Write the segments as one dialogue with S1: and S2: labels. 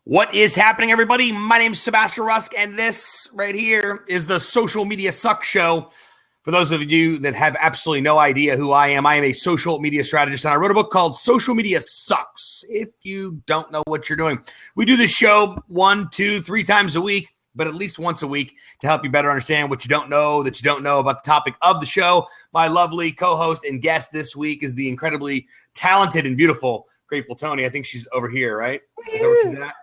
S1: What is happening, everybody? My name is Sebastian Rusk, and this right here is the Social Media Suck Show. For those of you that have absolutely no idea who I am a social media strategist, and I wrote a book called Social Media Sucks. If you don't know what you're doing, we do this show 1, 2, 3 times a week, but at least once a week to help you better understand what you don't know about the topic of the show. My lovely co-host and guest this week is the incredibly talented and beautiful, grateful Toni. I think she's over here, right? Is that where she's at?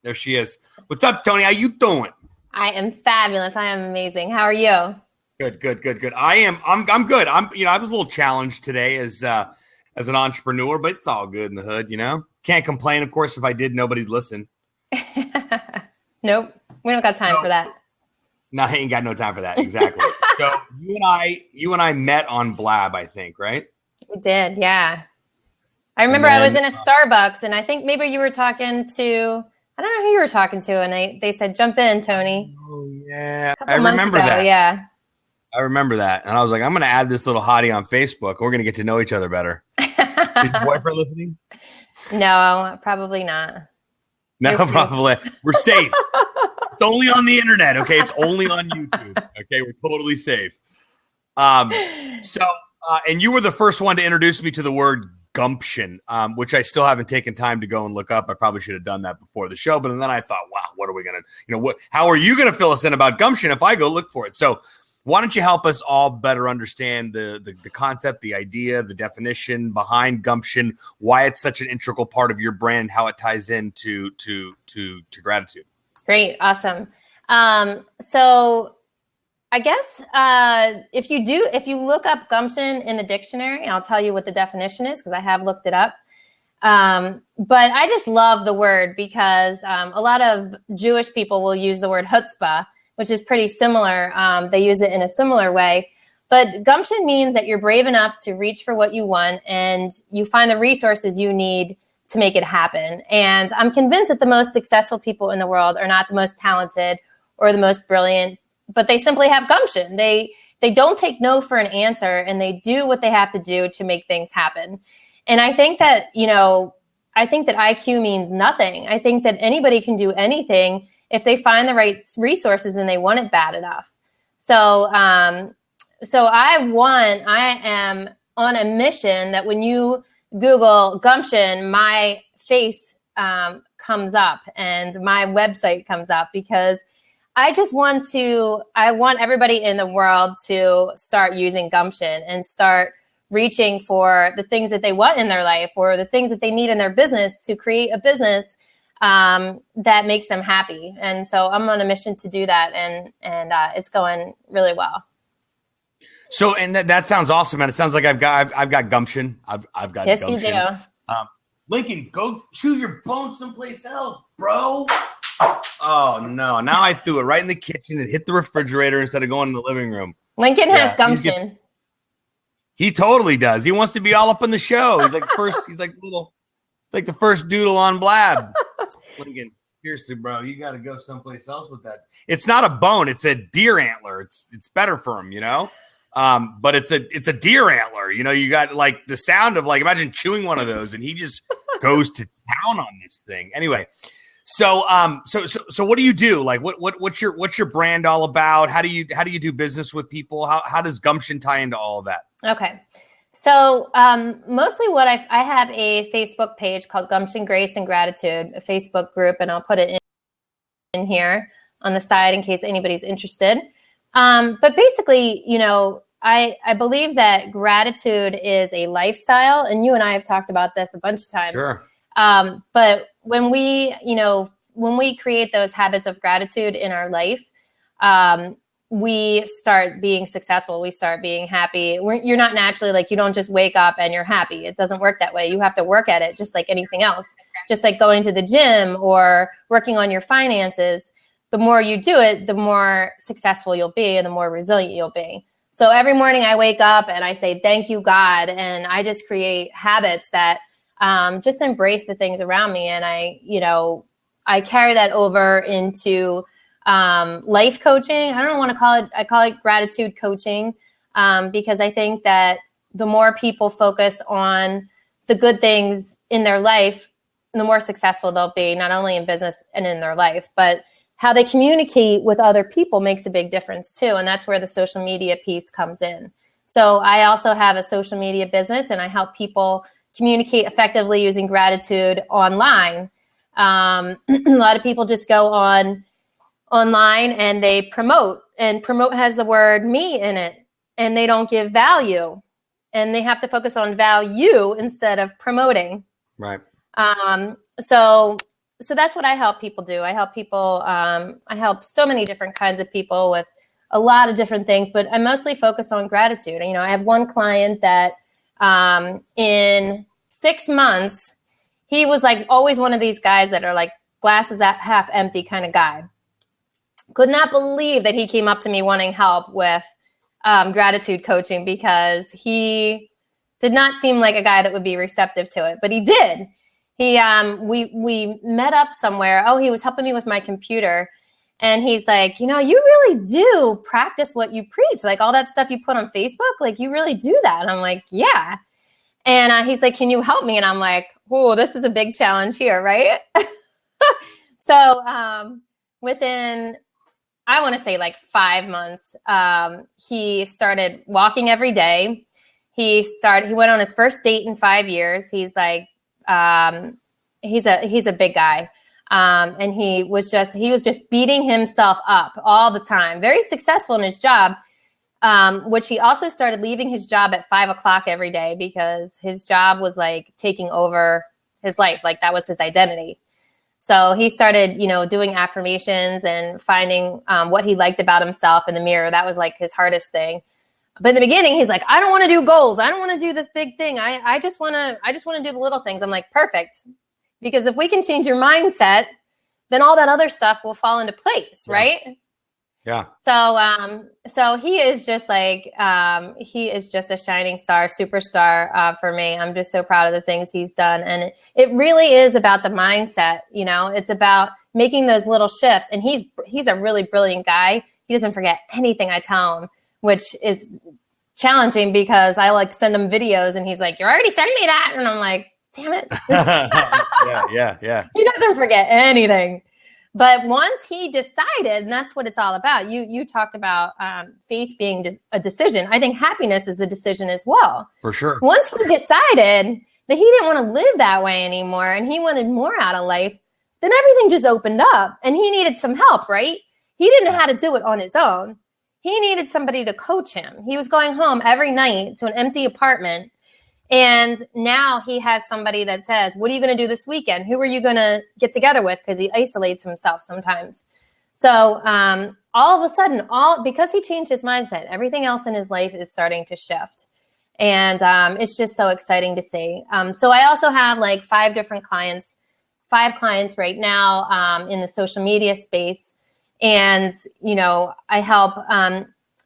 S1: There she is. What's up, Toni? How you doing?
S2: I am fabulous. I am amazing. How are you?
S1: Good. I'm good. I was a little challenged today as an entrepreneur, but it's all good in the hood, you know? Can't complain, of course. If I did, nobody'd listen.
S2: Nope. We don't got time for that.
S1: No, I ain't got no time for that. Exactly. So you and I met on Blab, I think, right?
S2: We did, yeah. I remember I was in a Starbucks, and I think maybe you were talking to, I don't know who you were talking to, and they said, jump in, Toni.
S1: Oh, yeah. I remember that.
S2: Yeah.
S1: I remember that. And I was like, I'm going to add this little hottie on Facebook. We're going to get to know each other better. Is your boyfriend listening?
S2: No, probably not.
S1: No, probably. We're safe. It's only on the internet, okay? It's only on YouTube, okay? We're totally safe. And you were the first one to introduce me to the word Gumption, which I still haven't taken time to go and look up. I probably should have done that before the show, but then I thought, wow, what are we going to, how are you going to fill us in about Gumption if I go look for it? So why don't you help us all better understand the concept, the idea, the definition behind Gumption, why it's such an integral part of your brand, and how it ties into to gratitude.
S2: Great. Awesome. So I guess if you look up Gumption in the dictionary, I'll tell you what the definition is because I have looked it up. But I just love the word because a lot of Jewish people will use the word chutzpah, which is pretty similar. They use it in a similar way. But Gumption means that you're brave enough to reach for what you want and you find the resources you need to make it happen. And I'm convinced that the most successful people in the world are not the most talented or the most brilliant, but they simply have gumption. They don't take no for an answer, and they do what they have to do to make things happen. And I think that, IQ means nothing. I think that anybody can do anything if they find the right resources and they want it bad enough. So I am on a mission that when you Google Gumption, my face comes up and my website comes up because I want everybody in the world to start using Gumption and start reaching for the things that they want in their life or the things that they need in their business to create a business that makes them happy. And so I'm on a mission to do that. And it's going really well.
S1: So, and that sounds awesome, man. It sounds like I've got gumption. I've got
S2: yes,
S1: gumption.
S2: You do.
S1: Lincoln, go chew your bones someplace else, bro. Oh no! Now I threw it right in the kitchen and hit the refrigerator instead of going in the living room.
S2: Lincoln has gumption.
S1: He totally does. He wants to be all up in the show. He's like the first doodle on Blab. Lincoln, seriously, bro, you got to go someplace else with that. It's not a bone; it's a deer antler. It's better for him, you know. But it's a deer antler. You know, you got like the sound of imagine chewing one of those, and he just goes to town on this thing. Anyway, so what do you do? Like, what's your brand all about? How do you do business with people? How does Gumption tie into all of that?
S2: Okay. So mostly what I have a Facebook page called Gumption, Grace, and Gratitude, a Facebook group, and I'll put it in here on the side in case anybody's interested. But basically, I believe that gratitude is a lifestyle, and you and I have talked about this a bunch of times.
S1: Sure.
S2: But when we create those habits of gratitude in our life, we start being successful. We start being happy. You're not naturally you don't just wake up and you're happy. It doesn't work that way. You have to work at it just like anything else, just like going to the gym or working on your finances. The more you do it, the more successful you'll be and the more resilient you'll be. So every morning I wake up and I say, thank you, God. And I just create habits that just embrace the things around me. And I carry that over into life coaching. I don't want to call it, I call it gratitude coaching because I think that the more people focus on the good things in their life, the more successful they'll be, not only in business and in their life, but how they communicate with other people makes a big difference too. And that's where the social media piece comes in. So I also have a social media business, and I help people communicate effectively using gratitude online. A lot of people just go online and they promote, and promote has the word me in it, and they don't give value, and they have to focus on value instead of promoting.
S1: Right.
S2: So that's what I help people do. I help people, I help so many different kinds of people with a lot of different things, but I mostly focus on gratitude. You know, I have one client that in 6 months, he was like always one of these guys that are like glasses at half empty kind of guy. Could not believe that he came up to me wanting help with gratitude coaching, because he did not seem like a guy that would be receptive to it, but he did. He we met up somewhere. Oh, he was helping me with my computer. And he's like, you know, you really do practice what you preach. Like all that stuff you put on Facebook, like you really do that. And I'm like, yeah. And he's like, can you help me? And I'm like, oh, this is a big challenge here, right? So within, I want to say like 5 months, he started walking every day. He went on his first date in 5 years. He's like, he's a big guy. And he was just beating himself up all the time, very successful in his job, which he also started leaving his job at 5 o'clock every day, because his job was like taking over his life. Like that was his identity. So he started, you know, doing affirmations and finding what he liked about himself in the mirror. That was like his hardest thing. But in the beginning, he's like, I don't want to do goals. I don't want to do this big thing. I just want to do the little things. I'm like, perfect. Because if we can change your mindset, then all that other stuff will fall into place, right?
S1: Yeah.
S2: So he is just like, he is just a shining star, superstar for me. I'm just so proud of the things he's done. And it really is about the mindset, you know, it's about making those little shifts. And he's a really brilliant guy. He doesn't forget anything I tell him, which is challenging because I like send him videos and he's like, you're already sending me that. And I'm like, damn it.
S1: Yeah.
S2: He doesn't forget anything. But once he decided, and that's what it's all about. You talked about faith being a decision. I think happiness is a decision as well.
S1: For sure.
S2: Once he decided that he didn't want to live that way anymore and he wanted more out of life, then everything just opened up and he needed some help, right? He didn't know how to do it on his own. He needed somebody to coach him. He was going home every night to an empty apartment. And now he has somebody that says, what are you going to do this weekend? Who are you going to get together with? Because he isolates himself sometimes. So all of a sudden, because he changed his mindset, everything else in his life is starting to shift. And it's just so exciting to see. So I also have like 5 clients right now in the social media space. And, you know, I help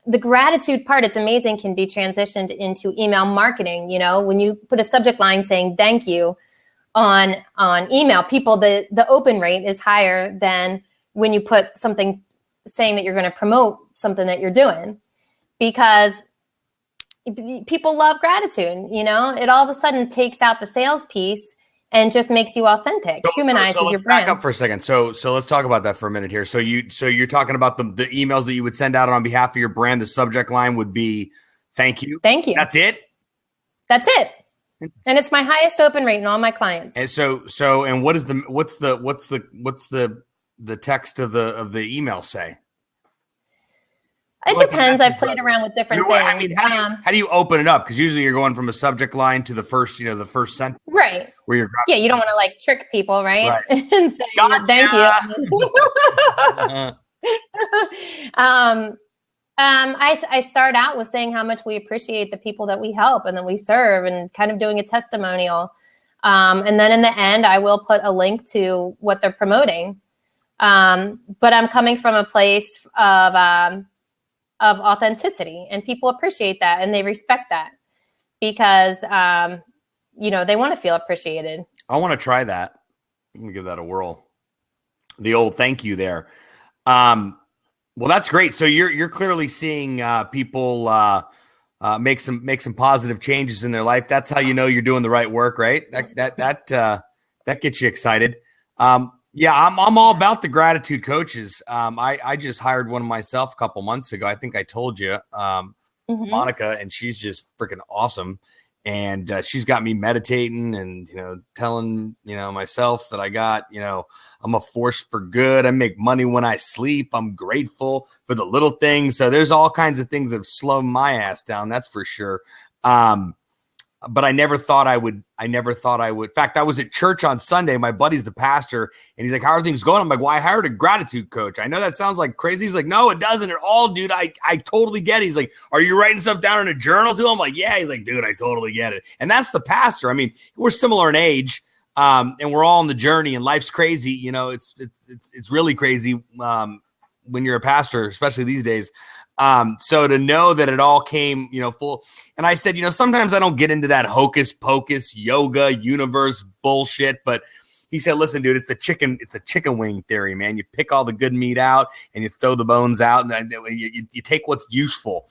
S2: the gratitude part, it's amazing, can be transitioned into email marketing. You know, when you put a subject line saying thank you on email, the open rate is higher than when you put something saying that you're going to promote something that you're doing, because people love gratitude. You know, it all of a sudden takes out the sales piece and just makes you authentic, humanizes your brand.
S1: Back up for a second. So let's talk about that for a minute here. So you're talking about the emails that you would send out on behalf of your brand. The subject line would be "Thank you."
S2: Thank you.
S1: That's it.
S2: That's it. And it's my highest open rate in all my clients.
S1: And and what's the text of the email say?
S2: It depends. I've played around with different things.
S1: I mean, how do you open it up? Because usually you're going from a subject line to the first sentence.
S2: Right.
S1: Where you're
S2: you don't want to like trick people, right? And say,
S1: gotcha.
S2: Thank you. I start out with saying how much we appreciate the people that we help and that we serve, and kind of doing a testimonial. And then in the end, I will put a link to what they're promoting. But I'm coming from a place of authenticity, and people appreciate that and they respect that because, you know, they want to feel appreciated.
S1: I want to try that. I'm gonna give that a whirl. The old thank you there. Well, that's great. So you're clearly seeing people make some positive changes in their life. That's how you know you're doing the right work, right? That That gets you excited. Yeah, I'm all about the gratitude coaches. I just hired one myself a couple months ago. I think I told you, Monica, and she's just freaking awesome. And she's got me meditating and, telling, myself that I got, I'm a force for good. I make money when I sleep. I'm grateful for the little things. So there's all kinds of things that have slowed my ass down. That's for sure. But I never thought I would. In fact, I was at church on Sunday. My buddy's the pastor, and he's like, "How are things going?" I'm like, "Well, I hired a gratitude coach." I know that sounds like crazy. He's like, "No, it doesn't at all, dude. I totally get it." He's like, "Are you writing stuff down in a journal too?" I'm like, "Yeah." He's like, "Dude, I totally get it." And that's the pastor. I mean, we're similar in age, and we're all on the journey. And life's crazy. It's really crazy when you're a pastor, especially these days. So to know that it all came, full, and I said, sometimes I don't get into that hocus pocus yoga universe bullshit, but he said, listen, dude, it's the chicken wing theory, man. You pick all the good meat out and you throw the bones out, and you take what's useful,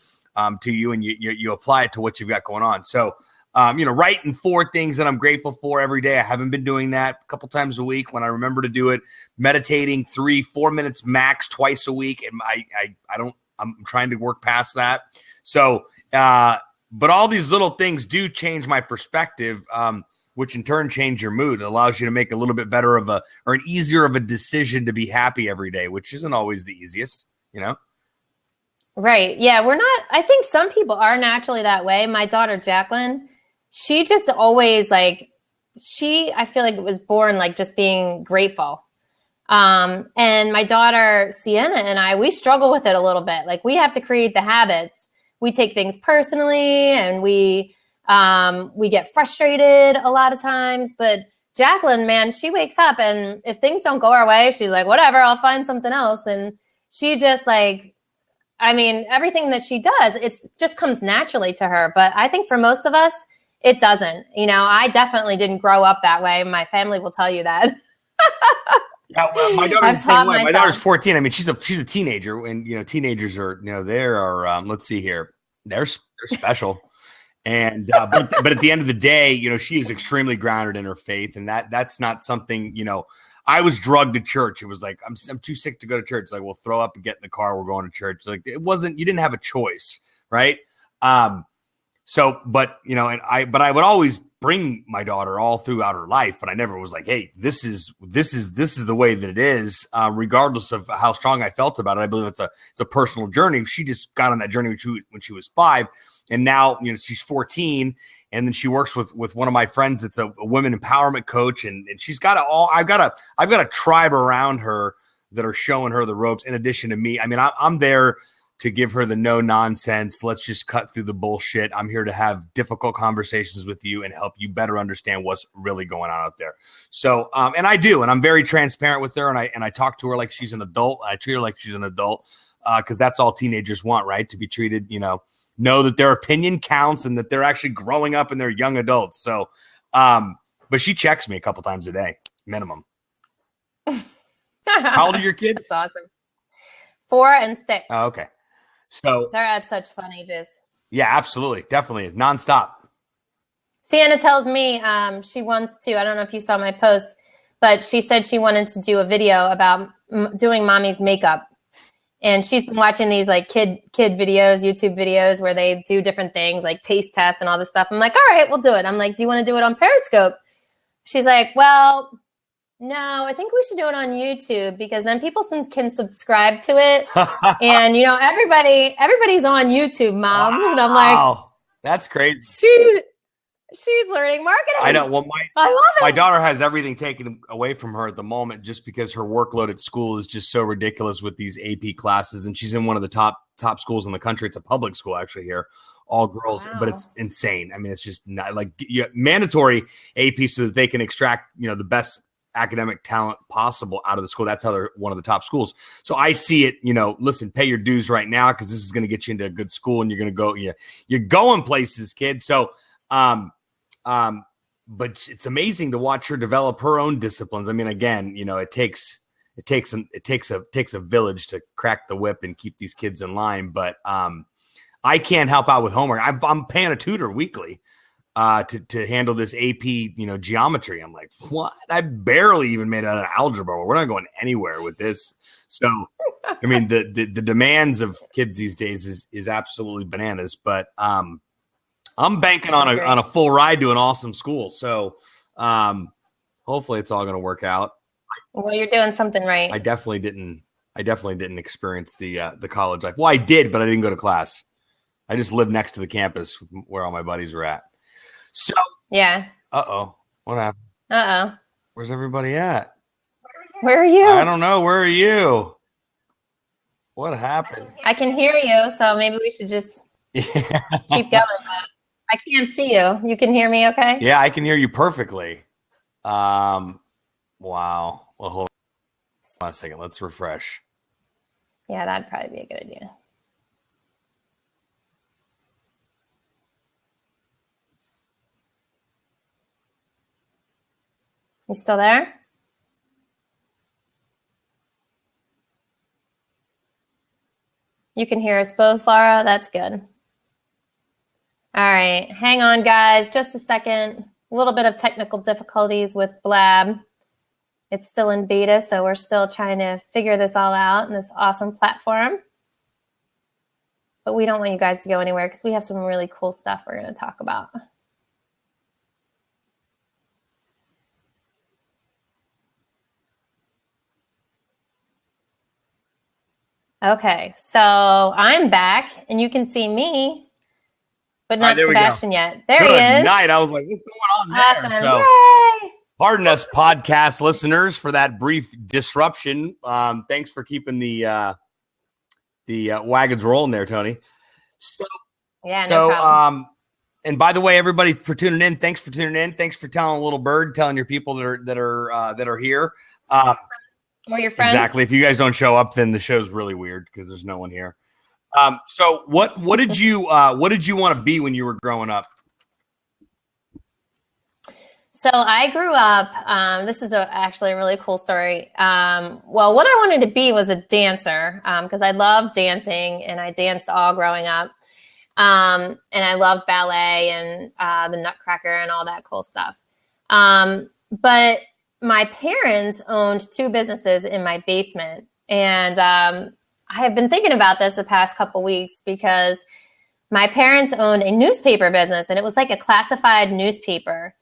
S1: to you, and you apply it to what you've got going on. So, writing 4 things that I'm grateful for every day. I haven't been doing that a couple times a week when I remember to do it. Meditating 3-4 minutes max twice a week. And I'm trying to work past that. So, but all these little things do change my perspective, which in turn change your mood. It allows you to make a little bit better or an easier of a decision to be happy every day, which isn't always the easiest,
S2: Right. Yeah. I think some people are naturally that way. My daughter, Jacqueline, she just always I feel like it was born just being grateful. And my daughter, Sienna, and we struggle with it a little bit. We have to create the habits. We take things personally, and we get frustrated a lot of times. But Jacqueline, man, she wakes up, and if things don't go our way, she's like, whatever, I'll find something else. And she just everything that she does, it just comes naturally to her. But I think for most of us, it doesn't. I definitely didn't grow up that way. My family will tell you that.
S1: Yeah, well, my daughter's the same way. My daughter's 14. I mean, she's a teenager, and teenagers are let's see here, they're special, and but at the end of the day, she is extremely grounded in her faith, and that's not something. I was drugged to church. It was like I'm too sick to go to church. It's like, we'll throw up and get in the car. We're going to church. It wasn't. You didn't have a choice, right? So, but I would always bring my daughter all throughout her life, but I never was like, hey, this is the way that it is, regardless of how strong I felt about it. I believe it's a personal journey. She just got on that journey when she was 5, and now she's 14, and then she works with one of my friends that's a women empowerment coach, and she's got I've got a tribe around her that are showing her the ropes in addition to me. I mean, I'm there to give her the no nonsense. Let's just cut through the bullshit. I'm here to have difficult conversations with you and help you better understand what's really going on out there. So, and I do, and I'm very transparent with her. And I talk to her like she's an adult. I treat her like she's an adult, because that's all teenagers want, right? To be treated, know that their opinion counts and that they're actually growing up and they're young adults. So, but she checks me a couple times a day, minimum. How old are your kids?
S2: That's awesome. 4 and 6.
S1: Oh, okay. So
S2: they're at such fun ages.
S1: Yeah, absolutely. Definitely. Nonstop.
S2: Sienna tells me she wants to, I don't know if you saw my post, but she said she wanted to do a video about doing mommy's makeup. And she's been watching these kid videos, YouTube videos where they do different things like taste tests and all this stuff. I'm like, all right, we'll do it. I'm like, do you want to do it on Periscope? She's like, well, no, I think we should do it on YouTube because then people can subscribe to it. And, everybody's on YouTube, Mom. Wow. And I'm like,
S1: that's crazy.
S2: She's learning marketing.
S1: I know. Well,
S2: I love it.
S1: My daughter has everything taken away from her at the moment just because her workload at school is just so ridiculous with these AP classes. And she's in one of the top schools in the country. It's a public school actually here. All girls, wow. But it's insane. I mean, it's just not mandatory AP so that they can extract, the best academic talent possible out of the school. That's how they're one of the top schools. So I see it, listen, pay your dues right now because this is going to get you into a good school and you're going to go, you're going places, kid. So, but it's amazing to watch her develop her own disciplines. I mean, again, it takes a village to crack the whip and keep these kids in line. But I can't help out with homework. I'm paying a tutor weekly. to handle this AP, geometry. I'm like, what? I barely even made it out of algebra. We're not going anywhere with this. So, I mean, the demands of kids these days is absolutely bananas. But I'm banking on a full ride to an awesome school. So, hopefully, it's all going to work out.
S2: Well, you're doing something right.
S1: I definitely didn't experience the college life. Well, I did, but I didn't go to class. I just lived next to the campus where all my buddies were at. So
S2: yeah.
S1: Uh-oh. What happened?
S2: Uh-oh.
S1: Where's everybody at?
S2: Where are you?
S1: I don't know. Where are you? What happened?
S2: I can hear you, so maybe we should just keep going. I can't see you. You can hear me okay?
S1: Yeah, I can hear you perfectly. Wow. Well, hold on a second. Let's refresh.
S2: Yeah, that'd probably be a good idea. You still there? You can hear us both, Laura. That's good. All right. Hang on, guys. Just a second. A little bit of technical difficulties with Blab. It's still in beta, so we're still trying to figure this all out in this awesome platform. But we don't want you guys to go anywhere because we have some really cool stuff we're going to talk about. Okay, so I'm back, and you can see me, but not Sebastian yet. There he is.
S1: Good night. I was like, what's going on there?
S2: Awesome.
S1: So,
S2: yay!
S1: Pardon us, podcast listeners, for that brief disruption. Thanks for keeping the wagons rolling there, Toni. So,
S2: no problem.
S1: And by the way, everybody for tuning in, thanks for tuning in. Thanks for telling a little bird, telling your people that are here.
S2: Or your friends.
S1: Exactly. If you guys don't show up, then the show's really weird because there's no one here. So what did you want to be when you were growing up?
S2: So I grew up, this is actually a really cool story. Well, what I wanted to be was a dancer because I loved dancing and I danced all growing up. And I loved ballet and the Nutcracker and all that cool stuff. But my parents owned 2 businesses in my basement. And I have been thinking about this the past couple weeks because my parents owned a newspaper business and it was like a classified newspaper.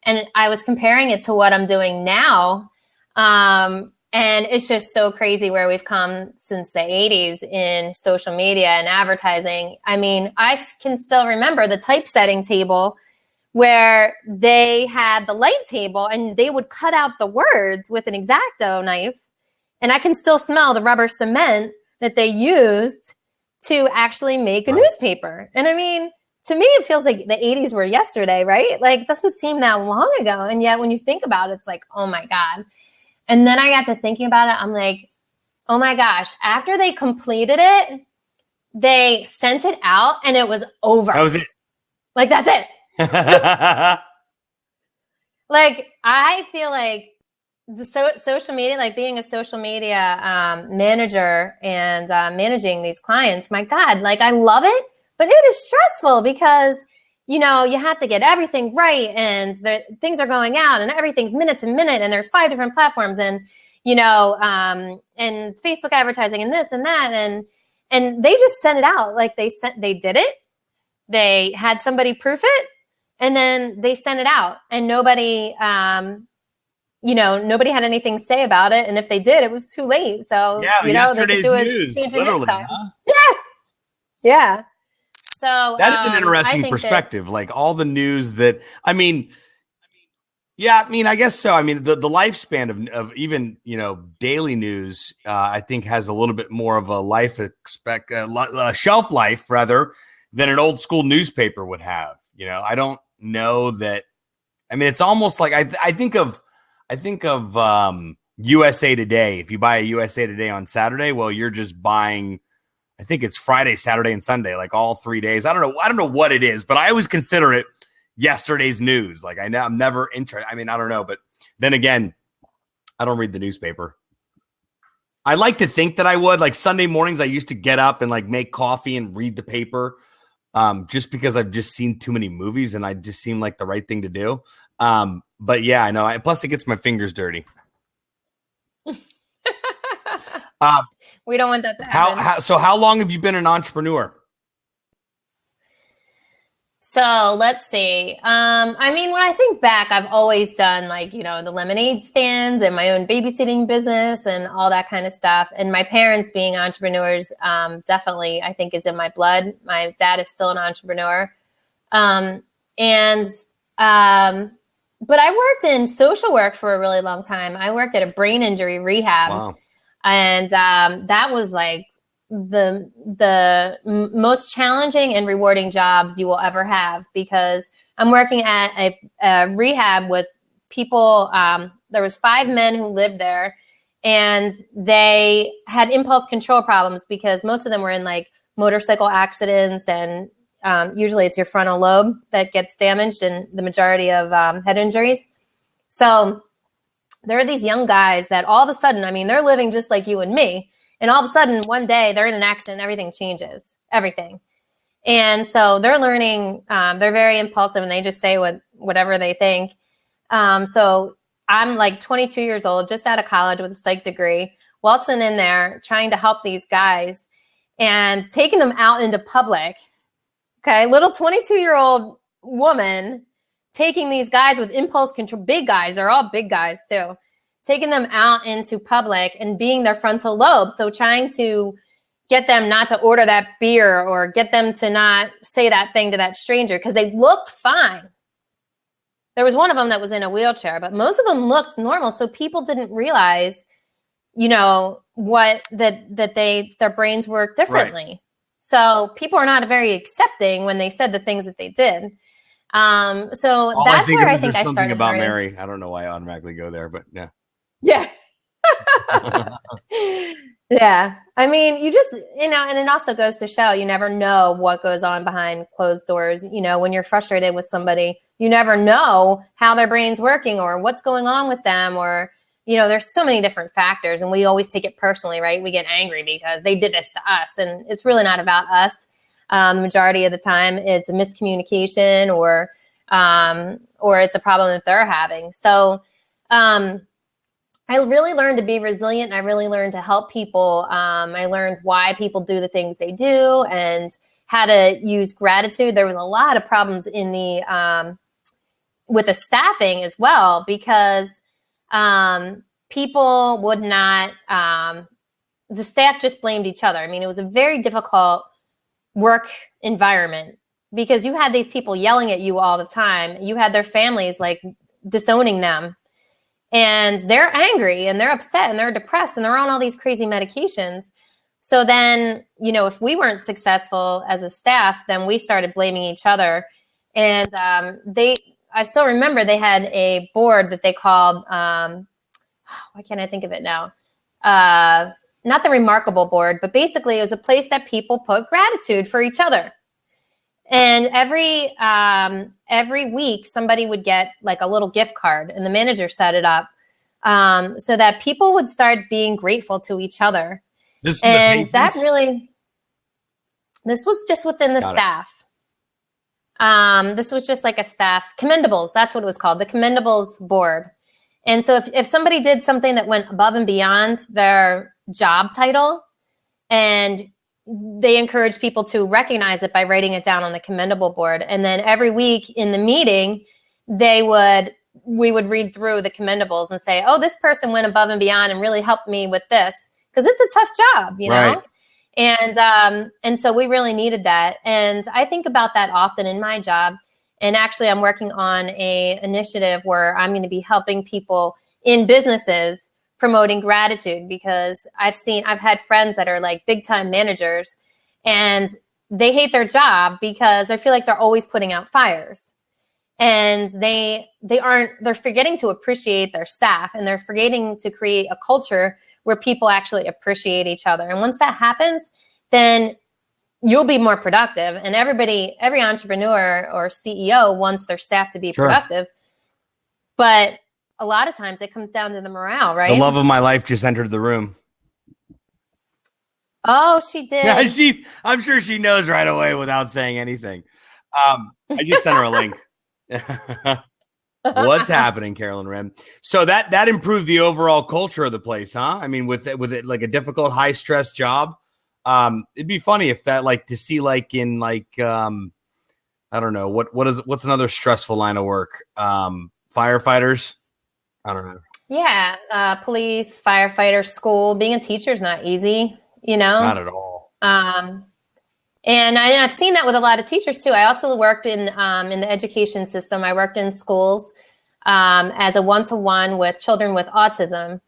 S2: And I was comparing it to what I'm doing now. And it's just so crazy where we've come since the 80s in social media and advertising. I mean, I can still remember the typesetting table where they had the light table and they would cut out the words with an X-Acto knife. And I can still smell the rubber cement that they used to actually make a newspaper. And I mean, to me, it feels like the 80s were yesterday, right? Like, it doesn't seem that long ago. And yet when you think about it, it's like, oh my God. And then I got to thinking about it. I'm like, oh my gosh, after they completed it, they sent it out and it was over.
S1: That was it.
S2: Like, that's it. Like, I feel like the social media, like being a social media manager and managing these clients, my God, like I love it, but it is stressful because, you know, you have to get everything right and things are going out and everything's minute to minute and there's 5 different platforms and, you know, and Facebook advertising and this and that. And they just sent it out. Like they did it. They had somebody proof it. And then they sent it out and nobody, nobody had anything to say about it. And if they did, it was too late. So,
S1: yeah,
S2: you know, they could do
S1: news,
S2: it
S1: literally,
S2: next time.
S1: huh?
S2: Yeah. So
S1: that is an interesting perspective. Like all the news that, I guess so. I mean, the lifespan of even, daily news, I think has a little bit more of a shelf life rather than an old school newspaper would have. I don't know that. I mean, it's almost like I think of USA Today. If you buy a USA Today on Saturday, well, you're just buying. I think it's Friday, Saturday, and Sunday, like all 3 days. I don't know what it is, but I always consider it yesterday's news. Like I'm never interested. I mean, I don't know, but then again, I don't read the newspaper. I like to think that I would. Like Sunday mornings, I used to get up and like make coffee and read the paper. just because I've just seen too many movies and I just seem like the right thing to do. But yeah, I know. Plus, it gets my fingers dirty.
S2: We don't want that to happen.
S1: So how long have you been an entrepreneur?
S2: So let's see. I mean, when I think back, I've always done like, the lemonade stands and my own babysitting business and all that kind of stuff. And my parents being entrepreneurs, definitely I think is in my blood. My dad is still an entrepreneur. But I worked in social work for a really long time. I worked at a brain injury rehab.
S1: Wow. And
S2: that was like the most challenging and rewarding jobs you will ever have, because I'm working at a rehab with people. There was 5 men who lived there, and they had impulse control problems because most of them were in like motorcycle accidents, and usually it's your frontal lobe that gets damaged in the majority of head injuries. So there are these young guys that all of a sudden, I mean, they're living just like you and me. And all of a sudden, one day, they're in an accident, everything changes, everything. And so they're learning, they're very impulsive, and they just say whatever they think. So I'm like 22 years old, just out of college with a psych degree, waltzing in there, trying to help these guys and taking them out into public. Okay, little 22-year-old woman taking these guys with impulse control, big guys, they're all big guys too, taking them out into public and being their frontal lobe. So trying to get them not to order that beer or get them to not say that thing to that stranger because they looked fine. There was one of them that was in a wheelchair, but most of them looked normal. So people didn't realize, that their brains work differently. Right. So people are not very accepting when they said the things that they did. So that's where I think I started. Something about
S1: Mary. I don't know why I automatically go there, but yeah.
S2: Yeah. Yeah. I mean, you just, and it also goes to show you never know what goes on behind closed doors. When you're frustrated with somebody, you never know how their brain's working or what's going on with them, or, there's so many different factors, and we always take it personally, right? We get angry because they did this to us, and it's really not about us. The majority of the time it's a miscommunication or it's a problem that they're having. So, I really learned to be resilient, and I really learned to help people. I learned why people do the things they do and how to use gratitude. There was a lot of problems in with the staffing as well, because people would not, the staff just blamed each other. I mean, it was a very difficult work environment because you had these people yelling at you all the time. You had their families like disowning them. And they're angry and they're upset and they're depressed and they're on all these crazy medications. So then, if we weren't successful as a staff, then we started blaming each other. And I still remember they had a board that they called, why can't I think of it now? Not the Remarkable Board, but basically it was a place that people put gratitude for each other. And every week somebody would get like a little gift card, and the manager set it up so that people would start being grateful to each other. This was just within the staff. This was just like a staff commendables. That's what it was called, the commendables board. And so if somebody did something that went above and beyond their job title, and they encourage people to recognize it by writing it down on the commendable board. And then every week in the meeting, we would read through the commendables and say, oh, this person went above and beyond and really helped me with this. Because it's a tough job, know? And so we really needed that. And I think about that often in my job. And actually, I'm working on a initiative where I'm going to be helping people in businesses promoting gratitude, because I've had friends that are like big time managers, and they hate their job because I feel like they're always putting out fires, and they're forgetting to appreciate their staff, and they're forgetting to create a culture where people actually appreciate each other. And once that happens, then you'll be more productive. And every entrepreneur or CEO wants their staff to be productive, but a lot of times it comes down to the morale, right?
S1: The love of my life just entered the room.
S2: Oh, she did.
S1: Yeah, I'm sure she knows right away without saying anything. I just sent her a link. What's happening, Carolyn Rim? So that improved the overall culture of the place, huh? I mean, with it like a difficult, high stress job. It'd be funny if that, like, to see, like, in, like, I don't know, what's another stressful line of work? Firefighters. I don't know.
S2: Yeah, police, firefighter, school. Being a teacher is not easy,
S1: Not at all.
S2: And I've seen that with a lot of teachers too. I also worked in the education system. I worked in schools as a one-to-one with children with autism.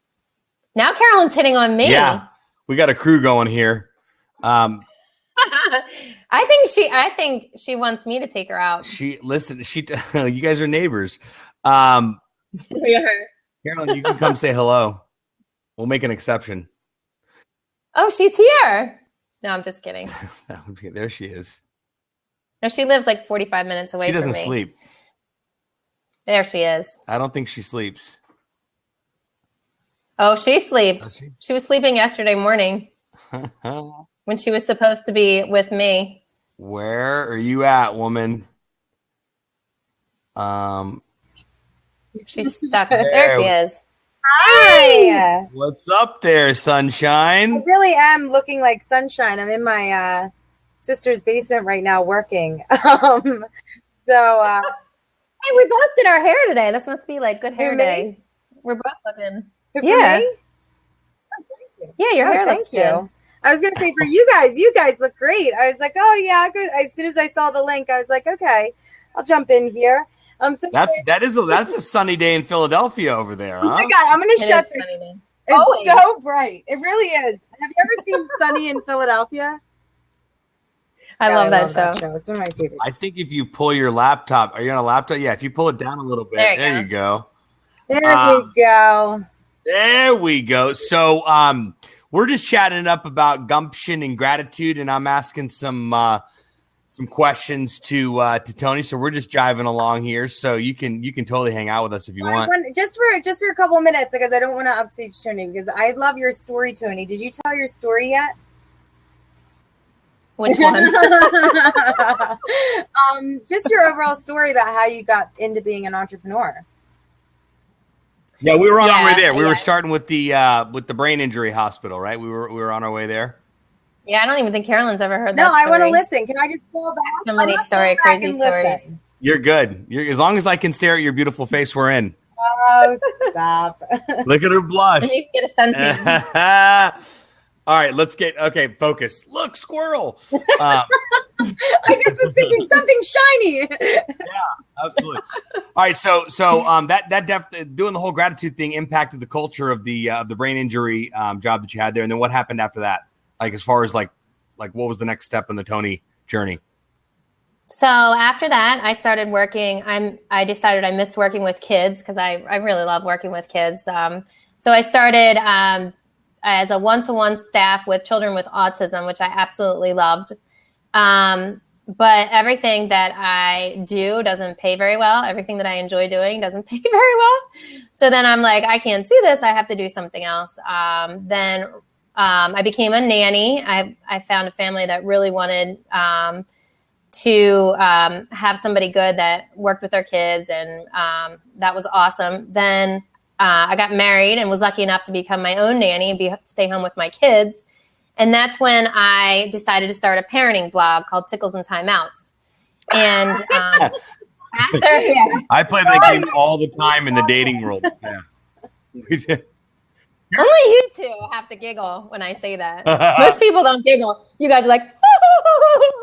S2: Now Carolyn's hitting on me.
S1: Yeah, we got a crew going here.
S2: I think she wants me to take her out.
S1: You guys are neighbors.
S2: We are.
S1: Carolyn, you can come say hello. We'll make an exception.
S2: Oh, she's here. No, I'm just kidding.
S1: There she is.
S2: No, she lives like 45 minutes away from me. She
S1: doesn't sleep.
S2: There she is.
S1: I don't think she sleeps.
S2: Oh, she sleeps. She was sleeping yesterday morning when she was supposed to be with me.
S1: Where are you at, woman?
S2: She's stuck. There she is.
S3: Hi.
S1: What's up there, sunshine?
S3: I really am looking like sunshine. I'm in my sister's basement right now working. Hey,
S2: we both did our hair today. This must be like good hair day. We're both looking.
S3: Yeah.
S2: Yeah, your hair looks good.
S3: I was gonna say for you guys look great. I was like, oh yeah, good. As soon as I saw the link, I was like, okay, I'll jump in here.
S1: That's a sunny day in Philadelphia over there, huh?
S3: Oh my God, I'm gonna shut the. It's so bright. It really is. Have you ever seen Sunny in Philadelphia?
S2: I love that show.
S3: It's one of my favorites.
S1: I think if you pull your laptop, are you on a laptop? Yeah, if you pull it down a little bit, there you go.
S3: There we go.
S1: There we go. So we're just chatting up about gumption and gratitude, and I'm asking some questions to Toni. So we're just jiving along here. So you can totally hang out with us if you want.
S3: Just for a couple minutes, because I don't want to upstage Toni, because I love your story, Toni. Did you tell your story yet?
S2: Which one?
S3: Just your overall story about how you got into being an entrepreneur.
S1: Yeah, we were on our way there. We were starting with the brain injury hospital, right? We were on our way there.
S2: Yeah, I don't even think Carolyn's ever heard that.
S3: No, I want to listen. Can I just pull back?
S2: So many crazy stories.
S1: You're good. As long as I can stare at your beautiful face, we're in.
S3: Oh, stop.
S1: Look at her blush.
S2: You can get a sense.
S1: All right, focus. Look, squirrel.
S3: I just was thinking something shiny.
S1: Yeah, absolutely. All right, so that doing the whole gratitude thing impacted the culture of the brain injury job that you had there, and then what happened after that? Like, as far as like what was the next step in the Toni journey?
S2: So after that, I started working. I decided I missed working with kids because I really love working with kids. So I started as a one-to-one staff with children with autism, which I absolutely loved. But everything that I do doesn't pay very well. Everything that I enjoy doing doesn't pay very well. So then I'm like, I can't do this. I have to do something else. Then I became a nanny. I found a family that really wanted to have somebody good that worked with their kids, and that was awesome. Then I got married and was lucky enough to become my own nanny and stay home with my kids. And that's when I decided to start a parenting blog called Tickles and Timeouts. And
S1: I play that game all the time in the dating world. Yeah.
S2: Only you two have to giggle when I say that. Most people don't giggle. You guys are like,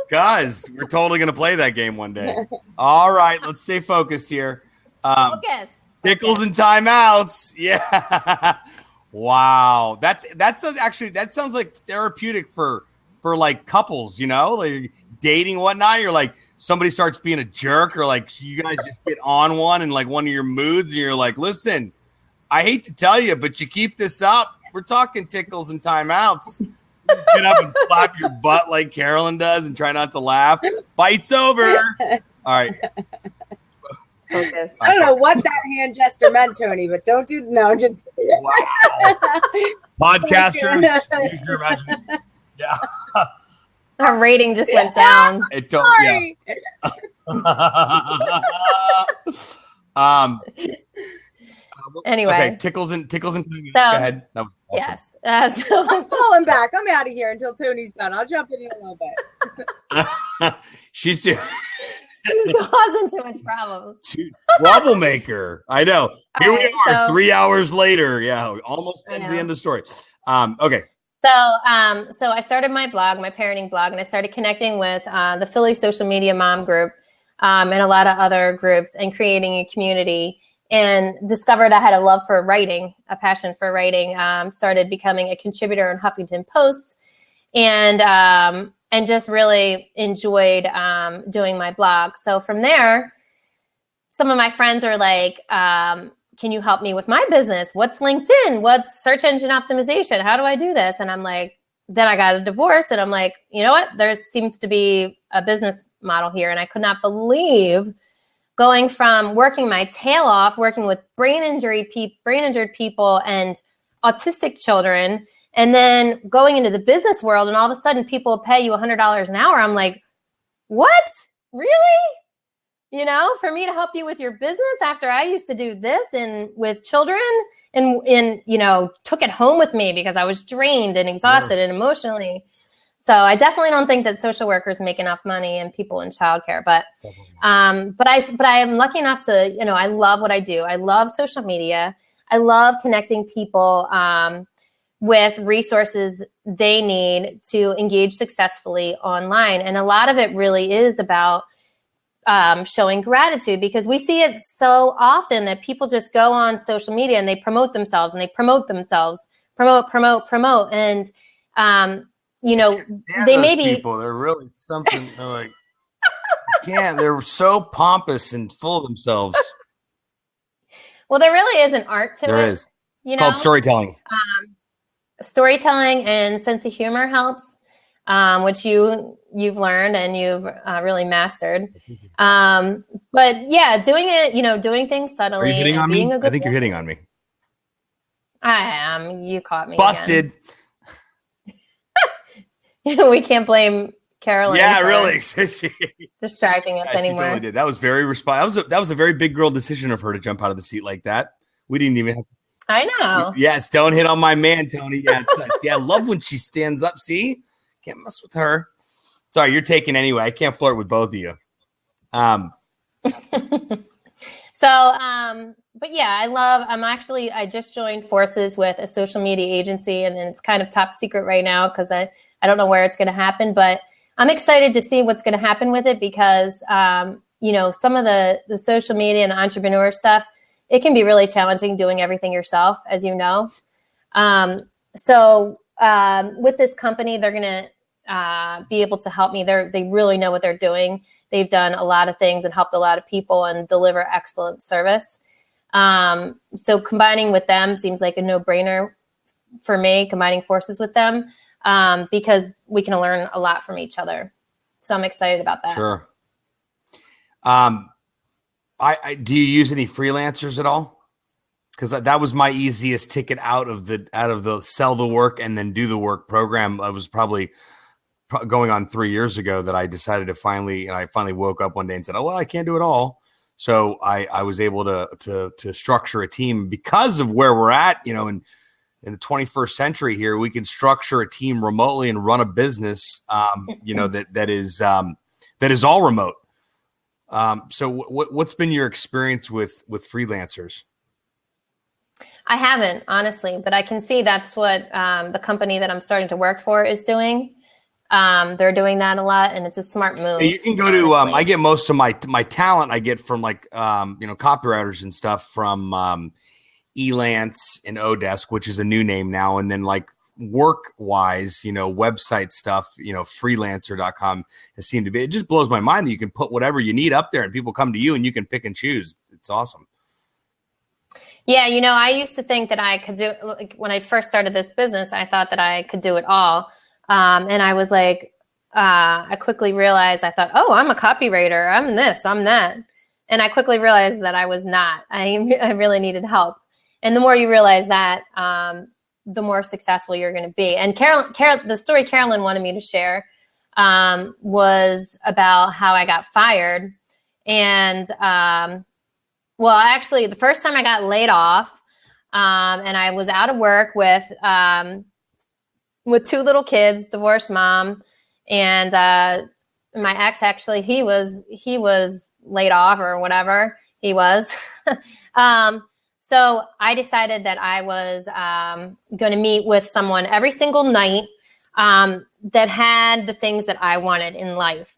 S1: guys, we're totally going to play that game one day. All right, let's stay focused here.
S2: Focus.
S1: Tickles and timeouts. Yeah. Wow. That sounds like therapeutic for like couples, like dating, whatnot. You're like, somebody starts being a jerk, or like you guys just get on one in like one of your moods, and you're like, listen, I hate to tell you, but you keep this up, we're talking tickles and timeouts. Get up and slap your butt like Carolyn does and try not to laugh. Fight's over. All right.
S3: Focus. I don't know what that hand gesture meant, Toni, but don't do just
S1: wow. Podcasters, use your imagination. Yeah.
S2: Our rating just went down.
S1: It don't,
S3: Sorry.
S1: yeah.
S2: Anyway.
S1: Okay, tickles and Go ahead. That was awesome.
S2: Yes.
S3: I'm falling back. I'm out of here until Tony's done. I'll jump in a little bit.
S1: She's
S2: causing too much problems.
S1: troublemaker. I know. Here we are, 3 hours later. Yeah, almost at the end of the story. Okay.
S2: So I started my blog, my parenting blog, and I started connecting with the Philly Social Media Mom Group and a lot of other groups, and creating a community. And discovered I had a love for writing, a passion for writing. Started becoming a contributor in Huffington Post, and just really enjoyed doing my blog. So from there, some of my friends are like, can you help me with my business? What's LinkedIn? What's search engine optimization? How do I do this? And I'm like, then I got a divorce, and I'm like, you know what? There seems to be a business model here. And I could not believe going from working my tail off, working with brain injured people and autistic children, and then going into the business world, and all of a sudden people will pay you $100 an hour. I'm like, what? Really? You know, for me to help you with your business after I used to do this and with children and you know, took it home with me because I was drained and exhausted and emotionally. So I definitely don't think that social workers make enough money and people in childcare, but I am lucky enough to, you know, I love what I do. I love social media. I love connecting people with resources they need to engage successfully online. And a lot of it really is about showing gratitude, because we see it so often that people just go on social media and they promote themselves and they promote themselves, promote. And, you know, they may be
S1: people. They're really something. They're like, they're so pompous and full of themselves.
S2: Well, there really is an art to it.
S1: There is.
S2: You know?
S1: Called storytelling.
S2: Storytelling and sense of humor helps, which you've learned and you've really mastered. But yeah, doing it, you know, doing things subtly.
S1: Are you hitting on me? I think you're hitting on me.
S2: I am. You caught me.
S1: Busted.
S2: Again. We can't blame Carolyn.
S1: Yeah, really.
S2: distracting us anymore.
S1: She totally did. That was very that was a very big girl decision of her to jump out of the seat like that. We didn't even have
S2: I know.
S1: Yes, don't hit on my man, Toni. Yeah, I love when she stands up. See? Can't mess with her. Sorry, you're taking anyway. I can't flirt with both of you.
S2: But yeah, I just joined forces with a social media agency, and it's kind of top secret right now because I don't know where it's going to happen, but I'm excited to see what's going to happen with it because, you know, some of the social media and the entrepreneur stuff, it can be really challenging doing everything yourself, as you know. With this company, they're going to be able to help me. They really know what they're doing. They've done a lot of things and helped a lot of people and deliver excellent service. So combining with them seems like a no-brainer for me, combining forces with them. Because we can learn a lot from each other. So I'm excited about that.
S1: Sure. Do you use any freelancers at all? Because that was my easiest ticket out of the sell the work and then do the work program. I was probably going on 3 years ago that I decided to finally woke up one day and said, oh, well, I can't do it all. So I was able to structure a team because of where we're at, you know, and in the 21st century here, we can structure a team remotely and run a business, you know, that is all remote. So what's been your experience with freelancers?
S2: I haven't, honestly, but I can see that's what the company that I'm starting to work for is doing. They're doing that a lot, and it's a smart move.
S1: You can go to, I get most of my talent I get from like, you know, copywriters and stuff from Elance and Odesk, which is a new name now. And then like work wise, you know, website stuff, you know, freelancer.com has seemed to be, it just blows my mind that you can put whatever you need up there and people come to you and you can pick and choose. It's awesome.
S2: Yeah. You know, I used to think that I could do, like, when I first started this business, I thought that I could do it all. And I was like, I quickly realized, I thought, oh, I'm a copywriter. I'm this, I'm that. And I quickly realized that I was not. I really needed help. And the more you realize that, the more successful you're going to be. And the story Carolyn wanted me to share was about how I got fired. And, well, actually, the first time I got laid off, and I was out of work with 2 little kids, divorced mom, and my ex, actually, he was laid off or whatever he was. So I decided that I was going to meet with someone every single night that had the things that I wanted in life.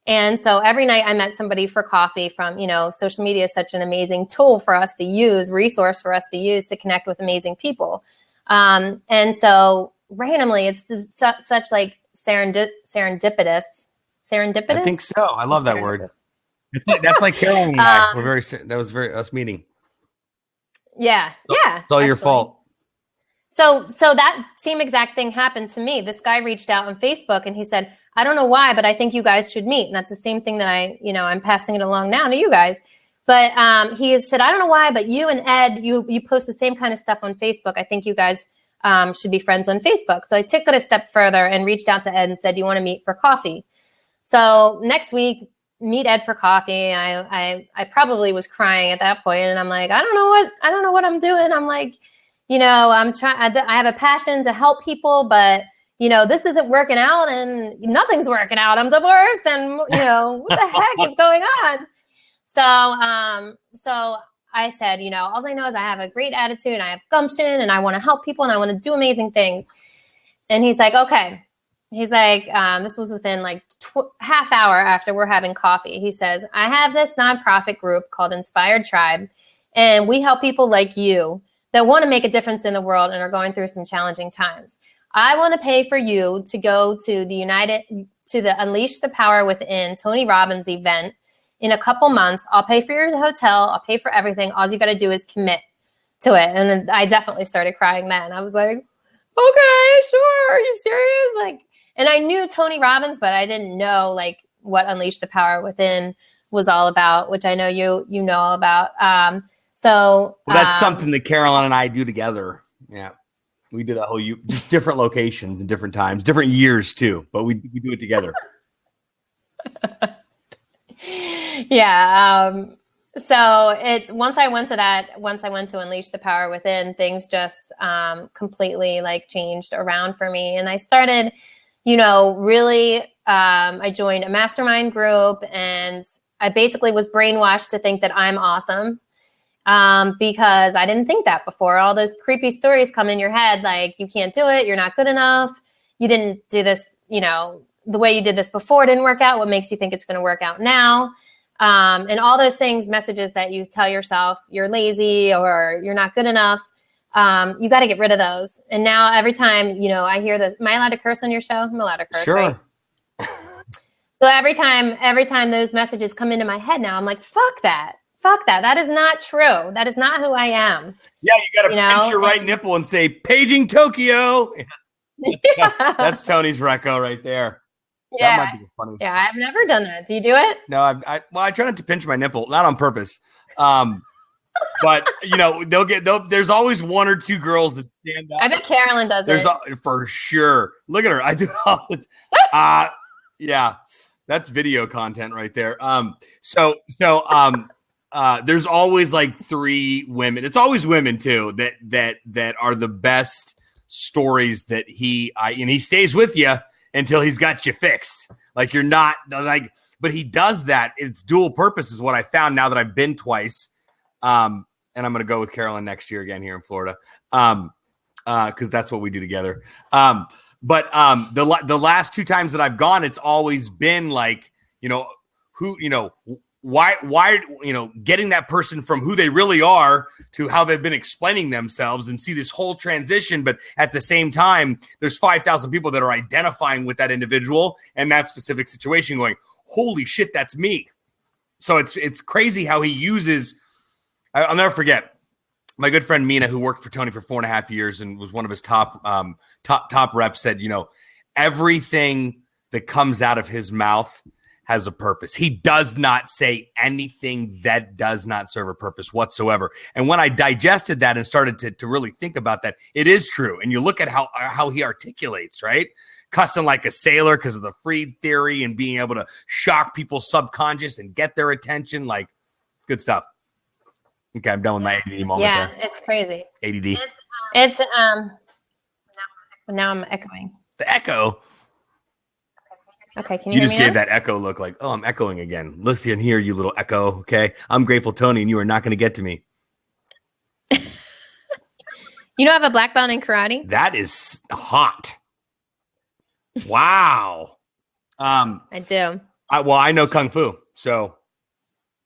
S2: And so every night I met somebody for coffee from, social media is such an amazing tool for us to use, resource for us to use to connect with amazing people. And so randomly, it's such like serendipitous. Serendipitous?
S1: I think so. I love that word. That's like Carolyn and I. That was us meeting.
S2: Yeah.
S1: It's all your fault.
S2: So that same exact thing happened to me. This guy reached out on Facebook and he said, I don't know why, but I think you guys should meet. And that's the same thing that I'm passing it along now to you guys. But he said, I don't know why, but you and Ed, you post the same kind of stuff on Facebook. I think you guys should be friends on Facebook. So I took it a step further and reached out to Ed and said, you want to meet for coffee? So next week, meet Ed for coffee. I probably was crying at that point, and I'm like, I don't know what I'm doing. I'm like, I'm trying. I have a passion to help people, but this isn't working out, and nothing's working out. I'm divorced, and what the heck is going on? So I said, all I know is I have a great attitude, and I have gumption, and I want to help people, and I want to do amazing things. And he's like, okay. He's like, this was within like half hour after we're having coffee. He says, I have this nonprofit group called Inspired Tribe, and we help people like you that want to make a difference in the world and are going through some challenging times. I want to pay for you to go to the Unleash the Power Within Tony Robbins event in a couple months. I'll pay for your hotel. I'll pay for everything. All you got to do is commit to it. And then I definitely started crying then. I was like, okay, sure. Are you serious? And I knew Tony Robbins, but I didn't know what Unleash the Power Within was all about, which I know you know all about. So
S1: that's something that Carolyn and I do together. Yeah. We do that whole just different locations and different times, different years too, but we do it together.
S2: Yeah. So it's once I went to Unleash the Power Within, things just completely changed around for me. And I started, really, I joined a mastermind group, and I basically was brainwashed to think that I'm awesome. Because I didn't think that before. All those creepy stories come in your head, like you can't do it, you're not good enough, you didn't do this, the way you did this before didn't work out. What makes you think it's going to work out now? And all those things, messages that you tell yourself, you're lazy or you're not good enough. You got to get rid of those. And now every time, I hear those, am I allowed to curse on your show? I'm allowed to curse,
S1: sure.
S2: Right? So every time those messages come into my head now, I'm like, fuck that. That is not true. That is not who I am.
S1: Yeah, you got to pinch your right nipple and say, paging Tokyo.
S2: Yeah.
S1: That's Tony's reco right there.
S2: Yeah.
S1: That might be funny.
S2: Yeah, I've never done that. Do you do it?
S1: No, I try not to pinch my nipple, not on purpose. But there's always one or two girls that stand up.
S2: I bet Carolyn does it.
S1: For sure. Look at her. I do all the yeah. That's video content right there. There's always 3 women. It's always women too that are the best stories that and he stays with you until he's got you fixed. You're not but he does that. It's dual purpose is what I found now that I've been twice. And I'm going to go with Carolyn next year again here in Florida. Cause that's what we do together. But the last 2 times that I've gone, it's always been why getting that person from who they really are to how they've been explaining themselves and see this whole transition. But at the same time, there's 5,000 people that are identifying with that individual and that specific situation going, holy shit, that's me. So it's crazy how he uses, I'll never forget my good friend Mina, who worked for Tony for 4.5 years and was one of his top reps, said, everything that comes out of his mouth has a purpose. He does not say anything that does not serve a purpose whatsoever. And when I digested that and started to really think about that, it is true. And you look at how he articulates, right? Cussing like a sailor because of the freed theory and being able to shock people's subconscious and get their attention. Like, good stuff. Okay, I'm done with my ADD moment.
S2: Yeah,
S1: there.
S2: it's crazy.
S1: ADD.
S2: It's now I'm echoing.
S1: The echo.
S2: Okay, can
S1: You
S2: you hear
S1: just
S2: me
S1: gave
S2: now?
S1: that echo look like, oh, I'm echoing again. Listen here, you little echo. Okay, I'm grateful, Tony, and you are not going to get to me.
S2: You don't have a black belt in karate?
S1: That is hot. Wow.
S2: I do.
S1: I know Kung Fu, so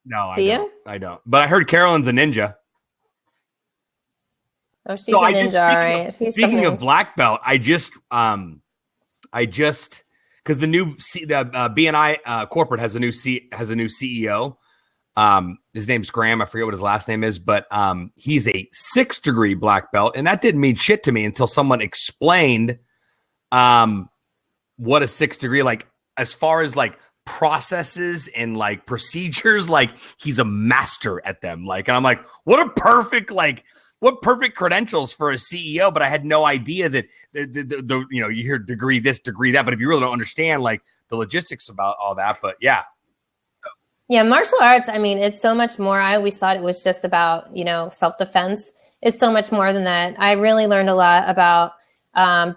S1: no,
S2: Do you?
S1: I don't. But I heard Carolyn's a ninja.
S2: Oh, she's a ninja, all right.
S1: Speaking of black belt, I just because the new BNI corporate has a new CEO. His name's Graham. I forget what his last name is, but he's a 6th degree black belt, and that didn't mean shit to me until someone explained what a 6th degree, like as far as like processes and like procedures, like he's a master at them. Like, and I'm like, what perfect credentials for a CEO, but I had no idea that the you hear degree this, degree that, but if you really don't understand like the logistics about all that, but yeah.
S2: Yeah, martial arts, I mean, it's so much more. I always thought it was just about, self-defense. It's so much more than that. I really learned a lot about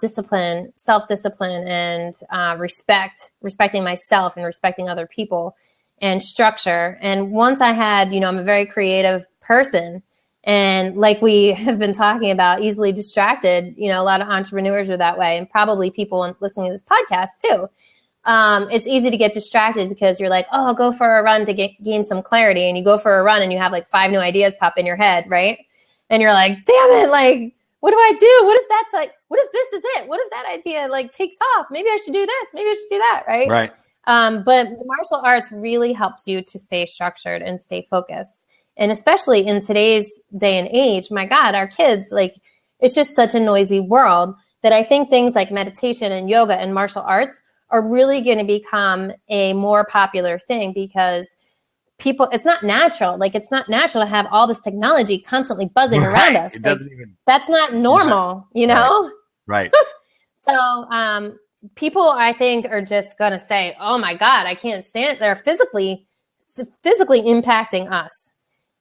S2: discipline, self-discipline, and respecting myself and respecting other people, and structure. And once I had, I'm a very creative person. And like we have been talking about, easily distracted, a lot of entrepreneurs are that way, and probably people listening to this podcast too. It's easy to get distracted because you're like, oh, I'll go for a run to gain some clarity. And you go for a run and you have like 5 new ideas pop in your head, right? And you're like, damn it, like, what do I do? What if this is it? What if that idea like takes off? Maybe I should do this. Maybe I should do that, right?
S1: Right.
S2: But martial arts really helps you to stay structured and stay focused. And especially in today's day and age, my God, our kids, like, it's just such a noisy world that I think things like meditation and yoga and martial arts are really going to become a more popular thing because it's not natural. Like, it's not natural to have all this technology constantly buzzing around us. Like, that's not normal, you know?
S1: Right.
S2: So people, I think, are just going to say, oh my God, I can't stand it. They're physically impacting us.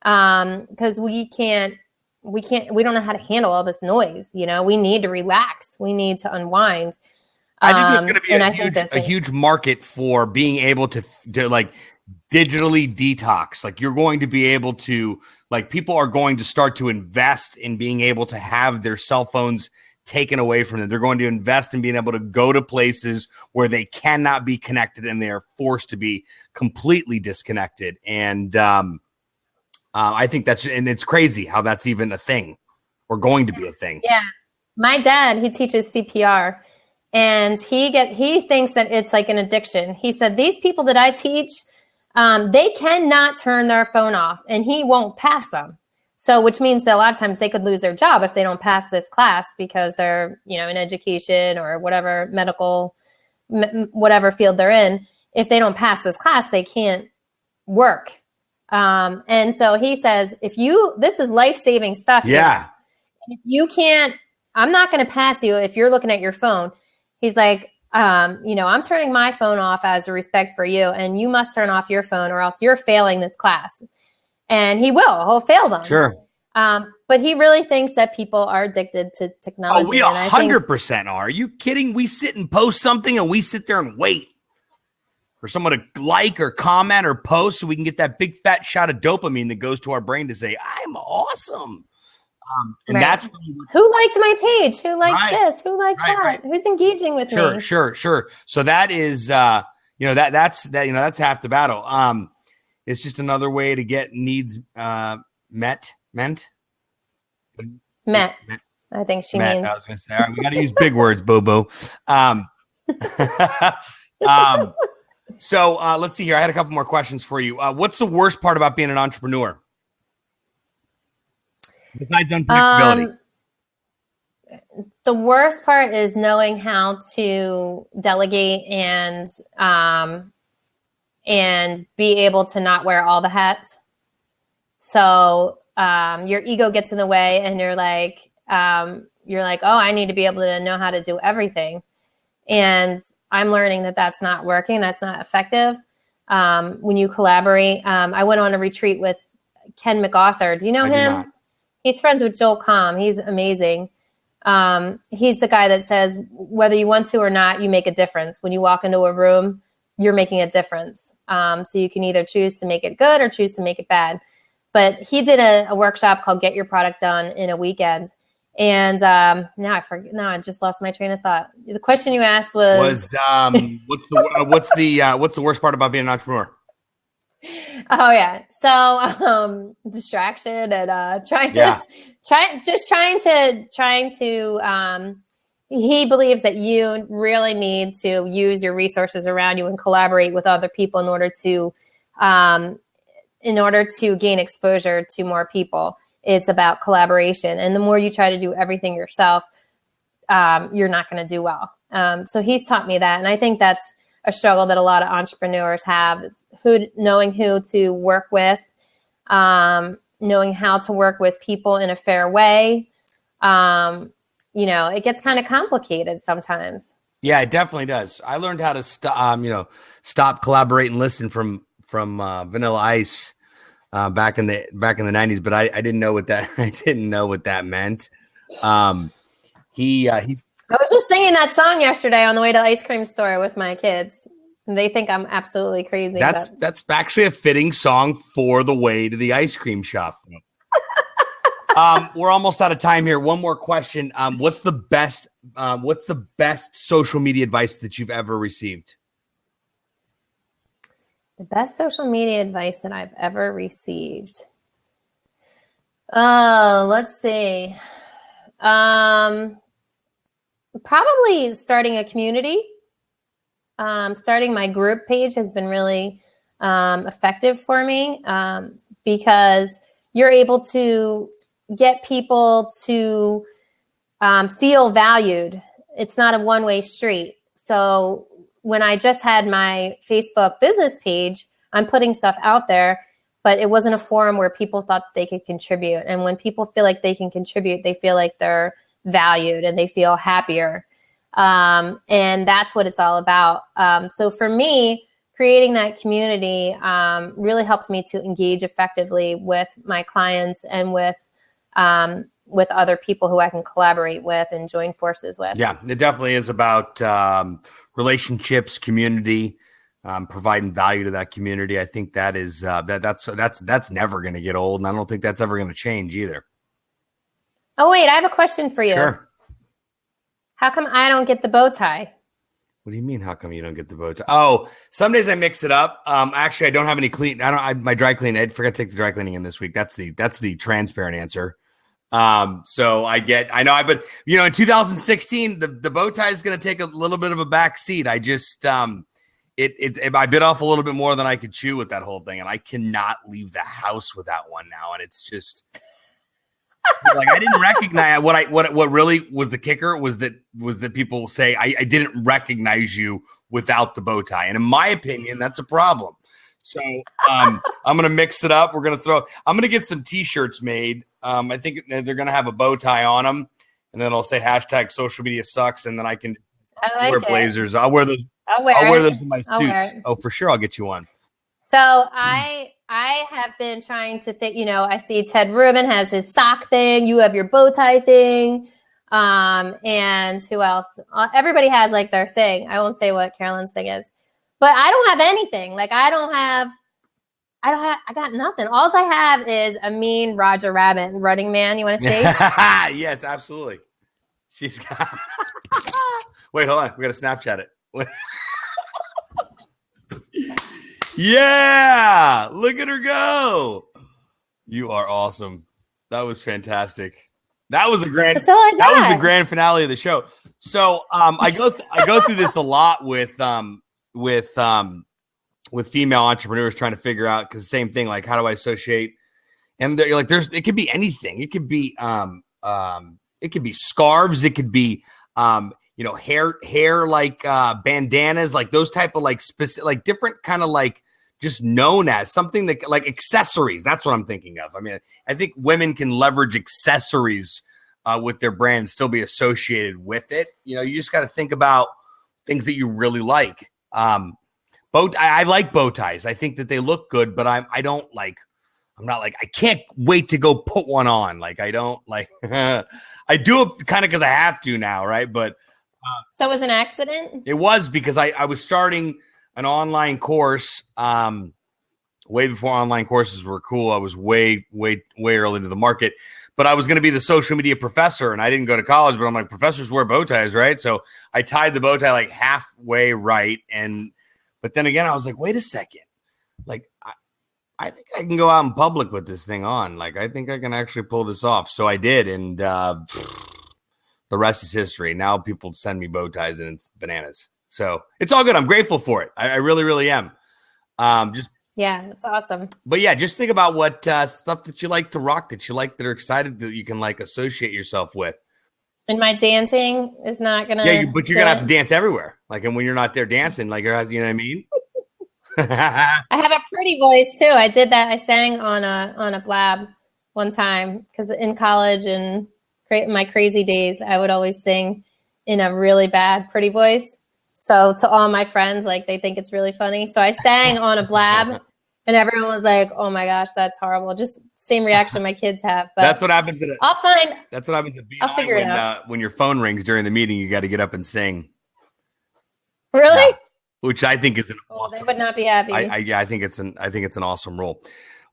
S2: Because we don't know how to handle all this noise. We need to relax. We need to unwind.
S1: I think there's going to be a huge market for being able to like digitally detox. Like, you're going to be able to, like, people are going to start to invest in being able to have their cell phones taken away from them. They're going to invest in being able to go to places where they cannot be connected and they are forced to be completely disconnected. And, I think and it's crazy how that's even a thing or going to be a thing.
S2: Yeah. My dad, he teaches CPR, and he thinks that it's like an addiction. He said, these people that I teach, they cannot turn their phone off, and he won't pass them. So, which means that a lot of times they could lose their job if they don't pass this class because they're, in education or whatever medical, whatever field they're in. If they don't pass this class, they can't work. And so he says, this is life-saving stuff.
S1: Yeah.
S2: If you can't, I'm not going to pass you if you're looking at your phone. He's like, I'm turning my phone off as a respect for you, and you must turn off your phone or else you're failing this class. And he'll fail them.
S1: Sure.
S2: But he really thinks that people are addicted to technology.
S1: Oh, we 100% are. Are you kidding? We sit and post something and we sit there and wait for someone to like or comment or post so we can get that big fat shot of dopamine that goes to our brain to say, I'm awesome. And that's
S2: who liked my page? Who liked this? Who liked that? Right. Who's engaging with me?
S1: Sure. So that is, that's half the battle. It's just another way to get needs met.
S2: I think she means.
S1: I was going to say, all right, we got to use big words, Bobo. So let's see here. I had a couple more questions for you. What's the worst part about being an entrepreneur? Besides unpredictability.
S2: The worst part is knowing how to delegate and and be able to not wear all the hats. So your ego gets in the way, and you're like, oh, I need to be able to know how to do everything. And I'm learning that that's not working. That's not effective. When you collaborate, I went on a retreat with Ken MacArthur. Do you know him? He's friends with Joel Comm. He's amazing. He's the guy that says, whether you want to or not, you make a difference. When you walk into a room, you're making a difference. So you can either choose to make it good or choose to make it bad. But he did a workshop called Get Your Product Done in a Weekend. And now I just lost my train of thought. The question you asked was
S1: what's the worst part about being an entrepreneur?
S2: Oh yeah, so distraction and trying to. He believes that you really need to use your resources around you and collaborate with other people in order to gain exposure to more people. It's about collaboration. And the more you try to do everything yourself, you're not going to do well. So he's taught me that. And I think that's a struggle that a lot of entrepreneurs have, knowing who to work with, knowing how to work with people in a fair way. It gets kind of complicated sometimes.
S1: Yeah, it definitely does. I learned how to stop, collaborate, and listen from Vanilla Ice back in the 90s, but I didn't know what that meant.
S2: I was just singing that song yesterday on the way to the ice cream store with my kids. And they think I'm absolutely crazy.
S1: That's actually a fitting song for the way to the ice cream shop. We're almost out of time here. One more question. What's the best social media advice that you've ever received?
S2: The best social media advice that I've ever received. Let's see. Probably starting a community. Starting my group page has been really effective for me because you're able to get people to feel valued. It's not a one-way street. So when I just had my Facebook business page, I'm putting stuff out there, but it wasn't a forum where people thought they could contribute. And when people feel like they can contribute, they feel like they're valued and they feel happier. And that's what it's all about. So for me, creating that community really helped me to engage effectively with my clients and with other people who I can collaborate with and join forces with. Yeah,
S1: it definitely is about relationships, community, providing value to that community. I think that is that's never going to get old, and I don't think that's ever going to change either.
S2: Oh wait, I have a question for you.
S1: Sure.
S2: How come I don't get the bow tie?
S1: What do you mean? How come you don't get the bow tie? Oh, some days I mix it up. Actually, I don't have any clean. My dry clean. I forgot to take the dry cleaning in this week. That's the transparent answer. So but in 2016, the bow tie is going to take a little bit of a back seat. I just, I bit off a little bit more than I could chew with that whole thing. And I cannot leave the house without one now. And it's just like, I didn't recognize what really was the kicker was that people say, I didn't recognize you without the bow tie. And in my opinion, that's a problem. So, I'm going to mix it up. I'm going to get some t-shirts made. I think they're going to have a bow tie on them, and then I'll say hashtag social media sucks. And then I can wear blazers. I'll wear those. I'll wear those in my suits. Oh, for sure. I'll get you one.
S2: So I have been trying to think, I see Ted Rubin has his sock thing. You have your bow tie thing. And who else? Everybody has like their thing. I won't say what Carolyn's thing is, but I don't have anything. Like I got nothing. All I have is a mean Roger Rabbit Running Man. You want to see?
S1: Yes, absolutely. She's got. Wait, hold on. We got to Snapchat it. Yeah, look at her go. You are awesome. That was fantastic. That was the grand.
S2: That's all I got.
S1: That was the grand finale of the show. So I go through this a lot with female entrepreneurs trying to figure out, because the same thing, like how do I associate? And you're like, it could be anything. It could be scarves. It could be hair like bandanas, like those type of like specific, like different kind of like just known as something that like accessories. That's what I'm thinking of. I mean, I think women can leverage accessories with their brand and still be associated with it. You know, you just got to think about things that you really like. I like bow ties. I think that they look good, but I'm not like, I can't wait to go put one on. Like, I don't like, I do it kind of because I have to now. Right. But
S2: so it was an accident?
S1: It was because I was starting an online course way before online courses were cool. I was way early into the market, but I was going to be the social media professor, and I didn't go to college, but I'm like, professors wear bow ties, right? So I tied the bow tie like halfway right. But then again, I was like, wait a second. Like, I think I can go out in public with this thing on. Like, I think I can actually pull this off. So I did. And the rest is history. Now people send me bow ties and it's bananas. So it's all good. I'm grateful for it. I really, really am.
S2: Yeah, it's awesome.
S1: But yeah, just think about what stuff that you like to rock, that you like, that are excited that you can like associate yourself with.
S2: And my dancing is not gonna.
S1: Yeah, but you're gonna have to dance everywhere. Like, and when you're not there dancing, like, you know what I mean?
S2: I have a pretty voice too. I did that. I sang on a blab one time because in college and my crazy days, I would always sing in a really bad pretty voice. So to all my friends, like, they think it's really funny. So I sang on a blab, and everyone was like, "Oh my gosh, that's horrible." Just same reaction my kids have. But
S1: that's what happens. That's what happens at BI.
S2: I'll figure it out.
S1: When your phone rings during the meeting, you got to get up and sing.
S2: Really?
S1: Yeah. Which I think is an awesome.
S2: They would not be happy.
S1: I think it's an awesome role.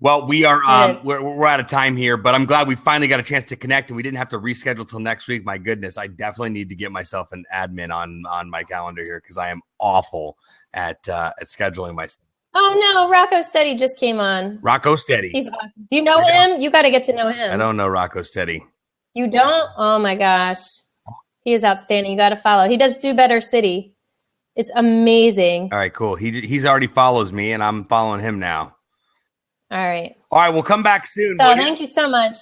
S1: Well, we are we're out of time here, but I'm glad we finally got a chance to connect, and we didn't have to reschedule till next week. My goodness, I definitely need to get myself an admin on my calendar here because I am awful at scheduling myself.
S2: Oh no, Rocco Steady just came on.
S1: Rocco Steady,
S2: he's awesome. Do you know him? You got to get to know him.
S1: I don't know Rocco Steady.
S2: You don't? Oh my gosh, he is outstanding. You got to follow. He does Do Better City. It's amazing.
S1: All right, cool. He's already follows me, and I'm following him now.
S2: All right.
S1: We'll come back soon.
S2: So thank you so much.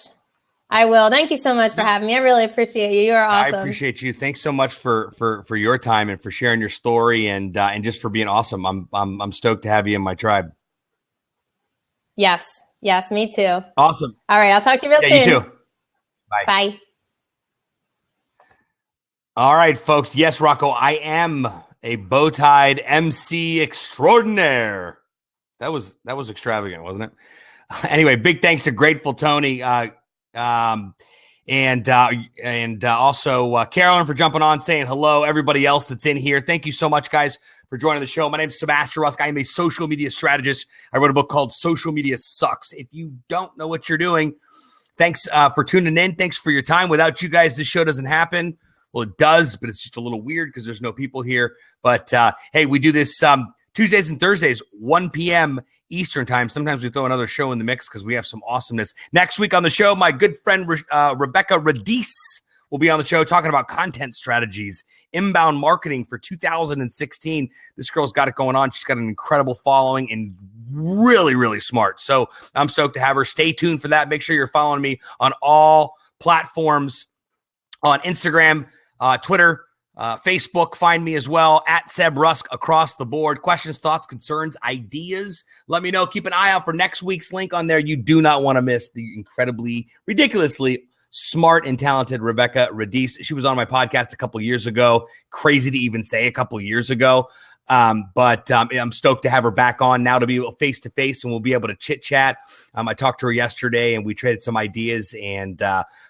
S2: I will. Thank you so much for having me. I really appreciate you. You are awesome.
S1: I appreciate you. Thanks so much for your time and for sharing your story and just for being awesome. I'm stoked to have you in my tribe.
S2: Yes, me too.
S1: Awesome.
S2: All right, I'll talk to you real soon.
S1: Yeah, you too.
S2: Bye.
S1: All right, folks. Yes, Rocco, I am a bow-tied MC extraordinaire. That was extravagant, wasn't it? Anyway, big thanks to Grateful Toni and also Carolyn for jumping on, saying hello. Everybody else that's in here, thank you so much, guys, for joining the show. My name is Sebastian Rusk. I am a social media strategist. I wrote a book called Social Media Sucks. If you don't know what you're doing, thanks for tuning in. Thanks for your time. Without you guys, this show doesn't happen. Well, it does, but it's just a little weird because there's no people here. But hey, we do this Tuesdays and Thursdays, 1 p.m. Eastern time. Sometimes we throw another show in the mix because we have some awesomeness. Next week on the show, my good friend Rebecca Radice will be on the show talking about content strategies, inbound marketing for 2016. This girl's got it going on. She's got an incredible following and really, really smart. So I'm stoked to have her. Stay tuned for that. Make sure you're following me on all platforms, on Instagram, Twitter, Facebook. Find me as well at Seb Rusk across the board. Questions, thoughts, concerns, ideas, let me know. Keep an eye out for next week's link on there. You do not want to miss the incredibly, ridiculously smart and talented Rebecca Radice. She was on my podcast a couple years ago. Crazy to even say a couple years ago. But I'm stoked to have her back on now to be face to face, and we'll be able to chit chat. I talked to her yesterday and we traded some ideas and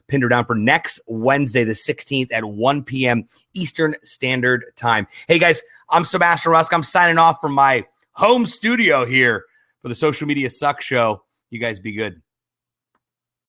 S1: pinned her down for next Wednesday, the 16th at 1 p.m. Eastern Standard Time. Hey guys, I'm Sebastian Rusk. I'm signing off from my home studio here for the Social Media Suck Show. You guys be good.